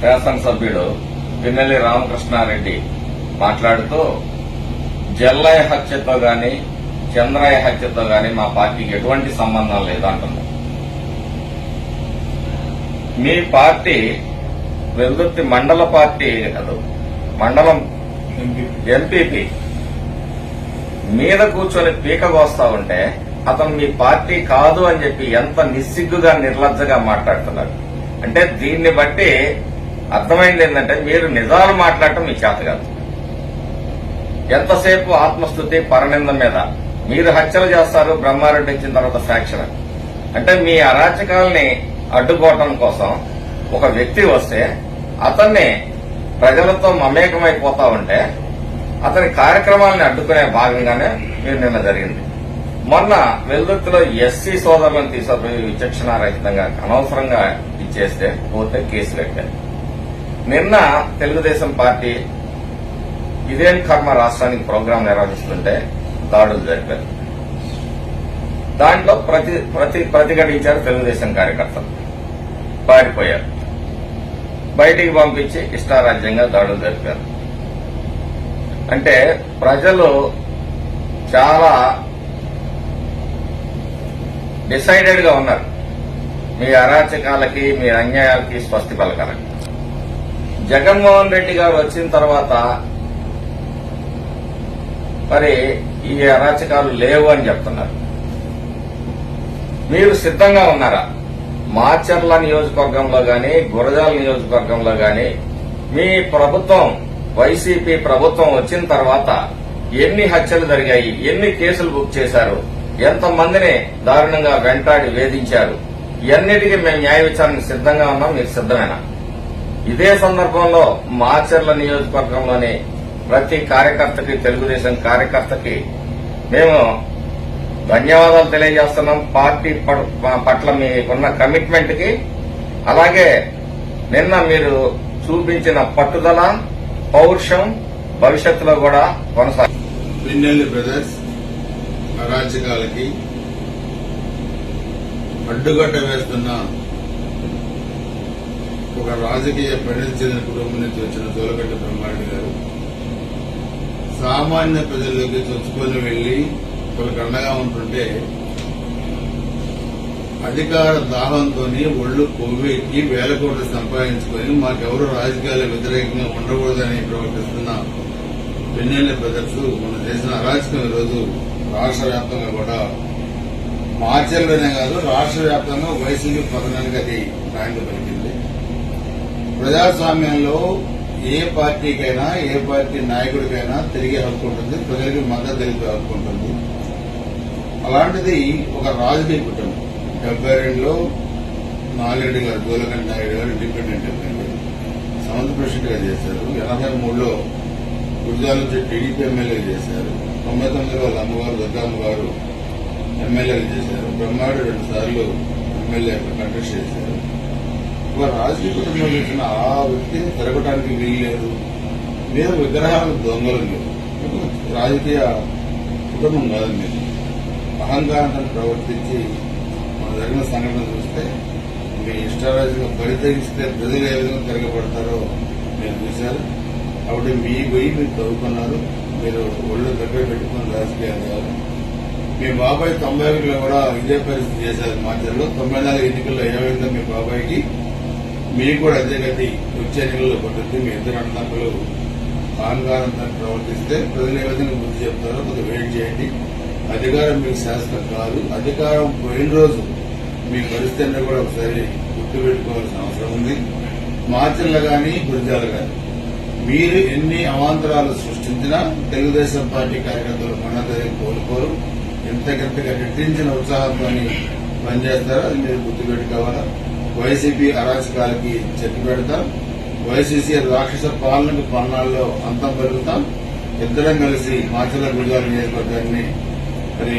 శాసనసభ్యుడు పిన్నెల్లి రామకృష్ణారెడ్డి మాట్లాడుతూ జల్లయ్య హత్యతో గాని చంద్రయ్య హత్యతో గాని మా పార్టీకి ఎటువంటి సంబంధం లేదంటున్నారు. మీ పార్టీ వెల్దుర్తి మండల పార్టీ కాదు, మండలం ఎంపీపీ మీద కూర్చొని పీక కోస్తా ఉంటే అతను మీ పార్టీ కాదు అని చెప్పి ఎంత నిస్సిగ్గుగా నిర్లజ్జగా మాట్లాడుతున్నారు. అంటే దీన్ని బట్టి అర్థమైంది ఏంటంటే మీరు నిజాలు మాట్లాడటం మీ చేత కాదు. ఎంతసేపు ఆత్మస్తుతి పరనింద మీద మీరు హత్యలు చేస్తారు. బ్రహ్మారెడ్డి ఇచ్చిన తర్వాత ఫ్యాక్షన్ అంటే మీ అరాచకాలని అడ్డుకోవటం కోసం ఒక వ్యక్తి వస్తే అతన్ని ప్రజలతో మమేకమైపోతా ఉంటే అతని కార్యక్రమాలను అడ్డుకునే భాగంగానే మీరు నిన్న జరిగింది. మొన్న వెల్దుర్తిలో ఎస్సీ సోదరులను తీసుకుపోయి విచక్షణారహితంగా అనవసరంగా ఇచ్చేస్తే పోతే కేసు పెట్టారు. నిన్న తెలుగుదేశం పార్టీ ఇదేం కర్మ రాష్ట్రానికి ప్రోగ్రాం నిర్వహిస్తుంటే దాడులు జరిపారు. దాంట్లో ప్రతిఘటించారు తెలుగుదేశం కార్యకర్తలు, పారిపోయారు. బయటికి పంపించి ఇష్టారాజ్యంగా దాడులు జరిపారు. అంటే ప్రజలు చాలా డిసైడెడ్ గా ఉన్నారు మీ అరాచకాలకి మీ అన్యాయాలకి స్వస్తి పలకాలని. జగన్మోహన్ రెడ్డి గారు వచ్చిన తర్వాత మరి ఈ అరాచకాలు లేవు అని చెప్తున్నారు. మీరు సిద్ధంగా ఉన్నారా? మాచర్ల నియోజకవర్గంలో గాని గురజాల నియోజకవర్గంలో గాని మీ ప్రభుత్వం వైసీపీ ప్రభుత్వం వచ్చిన తర్వాత ఎన్ని హత్యలు జరిగాయి, ఎన్ని కేసులు బుక్ చేశారు, ఎంతమందిని దారుణంగా వెంటాడి వేధించారు, ఇవన్నిటికీ మేము న్యాయ విచారణకు సిద్ధంగా ఉన్నాం. మీరు సిద్దమేనా? ఇదే సందర్భంలో మాచర్ల నియోజకవర్గంలోని ప్రతి కార్యకర్తకి, తెలుగుదేశం కార్యకర్తకి మేము ధన్యవాదాలు తెలియజేస్తున్నాం. పార్టీ పట్ల మీకున్న కమిట్మెంట్ కి, అలాగే నిన్న మీరు చూపించిన పట్టుదల, పౌరుషం భవిష్యత్తులో కూడా కొనసాగుతుంది. పిన్నెల్లి బ్రదర్స్ అరాచకాలకి అడ్డుగట్ట వేస్తున్న ఒక రాజకీయ పరిణతి చెందిన కుటుంబం నుంచి వచ్చిన జోలగడ్డ బ్రహ్మారెడ్డి గారు సామాన్య ప్రజల్లోకి చొచ్చుకొని వెళ్లి వాళ్ళకి అండగా ఉంటుంటే అధికార దాహంతో ఒళ్లు కొవ్వెక్కి వేల కోట్లు సంపాదించుకొని మాకెవరు రాజకీయాల వ్యతిరేకంగా ఉండకూడదని ప్రవర్తిస్తున్న పిన్నెల్లి బ్రదర్స్ మన చేసిన అరాచకం ఈరోజు రాష్ట్ర వ్యాప్తంగా కూడా మార్చల్లోనే కాదు రాష్ట్ర వ్యాప్తంగా వైసీపీ పతనానికి అది నాయకులు పలికింది. ప్రజాస్వామ్యంలో ఏ పార్టీకైనా ఏ పార్టీ నాయకుడికైనా తిరిగే హక్కు ఉంటుంది, ప్రజలకి మద్దతు తెలిపే హక్కు ఉంటుంది. అలాంటిది ఒక రాజకీయ కుటుంబం 72లో నాగిరెడ్డి గారు, జోలగండ నాయుడు గారు ఇండిపెండెంట్ ఎమ్మెల్యే సమంత ప్రెసిడెంట్ గా చేశారు. 83లో గురజాల నుంచి టీడీపీ ఎమ్మెల్యే చేశారు. 99లో వాళ్ళ అమ్మగారు దుర్గమ్మ గారు ఎమ్మెల్యేలు చేశారు. బ్రహ్మాడు 2 సార్లు ఎమ్మెల్యే కంటెస్ట్ చేశారు. ఒక రాజకీయ కుటుంబం చేసిన ఆ వ్యక్తిని తిరగడానికి వీల్లేదు. మీరు విగ్రహాలు దొంగలు మీరు రాజకీయ కుటుంబం కాదు. మీరు అహంకారంతో ప్రవర్తించి మన జరిగిన సంఘటన చూస్తే మీ ఇష్టారాజ్యంగా బరితెగిస్తే ప్రజలు ఏ విధంగా తిరగబడతారో మీరు చూశారు. కాబట్టి మీ పోయి మీరు చదువుకున్నారు, మీరు ఒళ్ళు దగ్గర పెట్టుకుని రాజకీయాలు కాదు. మీ బాబాయ్ 91లో కూడా ఇదే పరిస్థితి చేశారు. మార్చిలో 94 ఎన్నికల్లో ఏమైందో మీ బాబాయ్కి, మీకు కూడా అదే గతి వచ్చే ఎన్నికల్లో పడుతుంది. మీ ఇద్దరు అన్నదమ్ములు అహంకారంతో ప్రవర్తిస్తే ప్రజలు ఏ విధంగా బుద్ధి చెప్తారో కొద్దిగా వెయిట్ చేయండి. అధికారం మీకు శాశ్వతం కాదు. అధికారం పోయిన రోజు మీ పరిస్థితిని కూడా ఒకసారి గుర్తుపెట్టుకోవాల్సిన అవసరం ఉంది. మార్చిల్లో గాని గురజాలు గాని మీరు ఎన్ని అవాంతరాలు సృష్టించినా తెలుగుదేశం పార్టీ కార్యకర్తలు మనందరికీ కోలుకోరు. ఎంతకంతగా రెట్టించిన ఉత్సాహంతో పనిచేస్తారో అది మీరు గుర్తుపెట్టుకోవాలా. వైసీపీ అరాచకాలకి చెట్టు పెడతాం. వైసీసీ రాక్షస పాలనకు పన్నాల్లో అంతం పెరుగుతాం. ఇద్దరం కలిసి మార్చిల గురజాల నియోజకవర్గాన్ని మరి